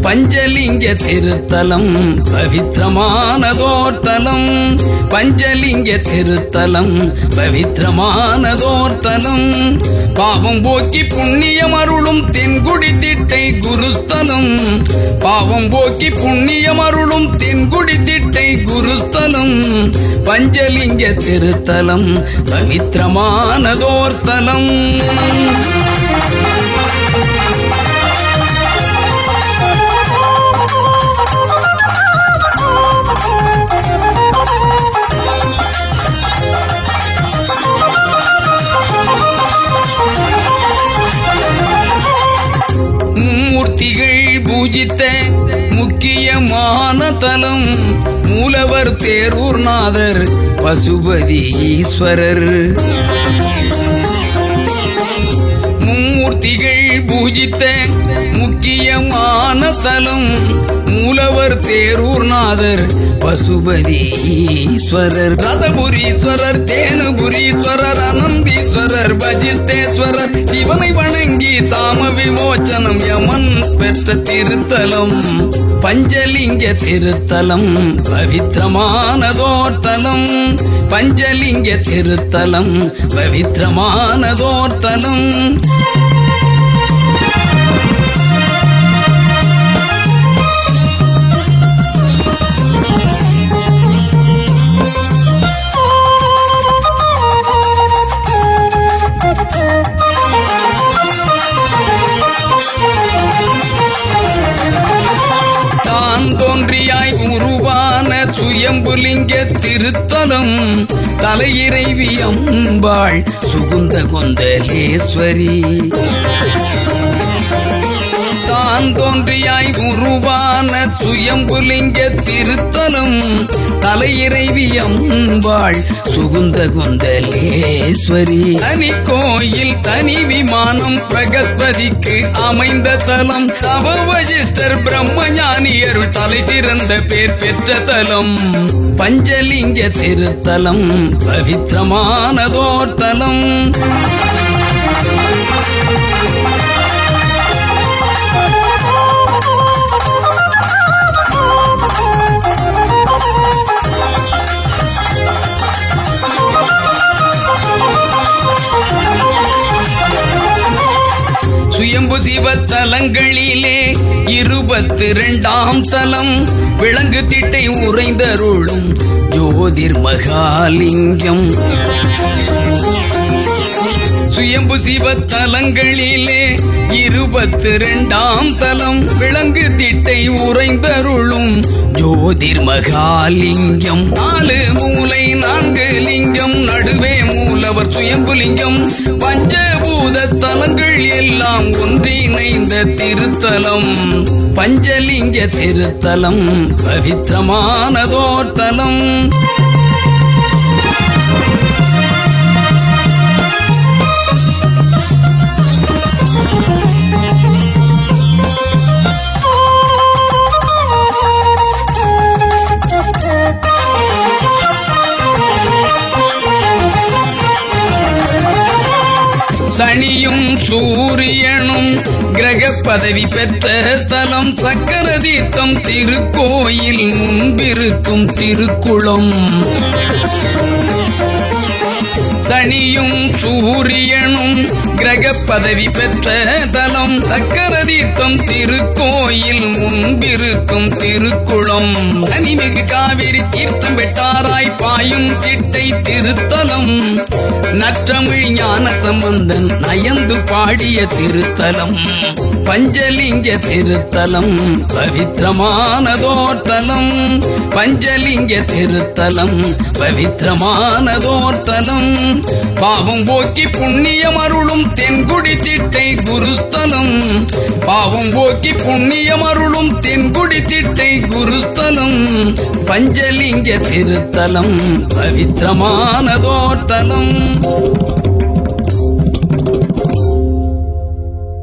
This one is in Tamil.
பஞ்சலிங்க திருத்தலம் பவித்திரமானதோர்த்தலம், பஞ்சலிங்க திருத்தலம் பவித்திரமானதோர்த்தலம், பாவம் போக்கி புண்ணியம் அருளும் தென்குடி திட்டை குருஸ்தலம், பாவம் போக்கி புண்ணியம் அருளும் தென்குடி திட்டை குருஸ்தலம், பஞ்சலிங்க திருத்தலம் பவித்திரமானதோர் ஸ்தலம். மூர்த்திகள் பூஜித்த முக்கியமான தலம், மூலவர் தேரூர்நாதர் பசுபதி ஈஸ்வரர். மூர்த்திகள் பூஜித்த முக்கியமான தலம், மூலவர் தேரூர்நாதர் பசுபதி ஈஸ்வரர். ரதபுரீஸ்வரர், தேனுபுரீஸ்வரர், அனந்தீஸ்வரர், வஜிஷ்டேஸ்வரர், சிவனை வணங்கி சாம விமோச்சனம் யமன் பெற்ற திருத்தலம், பஞ்சலிங்க திருத்தலம் பவித்திரமானதோர்த்தலம், பஞ்சலிங்க திருத்தலம் பவித்திரமானதோர்த்தலம். தோன்றியாய் உருவான சுயம்புலிங்க திருத்தலம், தலையிறைவி அம்பாள் சுகுந்த கொந்தலேஸ்வரி. தான் தோன்றியாய் உருவான சுயம்புலிங்க திருத்தலம், தலையிறைவி அம்பாள் சுகுந்த கொந்தலேஸ்வரி. தனி கோயில் தனி விமானம் பிரகஸ்பதிக்கு அமைந்த தலம், தவ வசிஷ்டர் பிரம்மஞானியருள் தலை சிறந்த பேர் பெற்ற தலம், பஞ்சலிங்க திருத்தலம் பவித்திரமானதோர்த்தலம். சுயம்பு சிவத்தலங்களிலே 22ஆம் தலம், விலங்கு திட்டை உறைந்தருளும் ஜோதிர் மகாலிங்கம். சுயம்பு சிவத்தலங்களிலே 22ஆம் தலம், விலங்கு திட்டை உறைந்தருளும் ஜோதிர் மகாலிங்கம். 4 மூலை 4 லிங்கம், நடுவே மூலவர் சுயம்புலிங்கம், பஞ்சபூத தலங்கள் எல்லாம் ஒன்றிணைந்த திருத்தலம், பஞ்சலிங்க திருத்தலம் பவித்திரமானதோர்த்தலம். சனியும் சூரியனும் கிரக பதவி பெற்ற ஸ்தலம், சக்கர தீர்த்தம் திருக்கோயில் முன்பிருக்கும் திருக்குளம். சனியும் சூரியனும் கிரக பதவி பெற்ற தலம், சக்கர தீர்த்தம் திருக்கோயில் முன்பிருக்கும் திருக்குளம். அணிமிகு காவிரி தீர்த்தம் பெற்றாராய் பாயும் திட்டை திருத்தலம், நற்றமிழ் ஞான சம்பந்தன் நயந்து பாடிய திருத்தலம், பஞ்சலிங்க திருத்தலம் பவித்திரமானதோர்த்தலம், பஞ்சலிங்க திருத்தலம் பவித்திரமானதோர்த்தலம், பாவம் போக்கி புண்ணியம் அருளும் தென்குடி திட்டை குருஸ்தலம், பாவம் போக்கி புண்ணியம் அருளும் தென்குடி திட்டை குருஸ்தலம், பஞ்சலிங்க திருத்தலம் பவித்திரமானதோர்த்தலம்.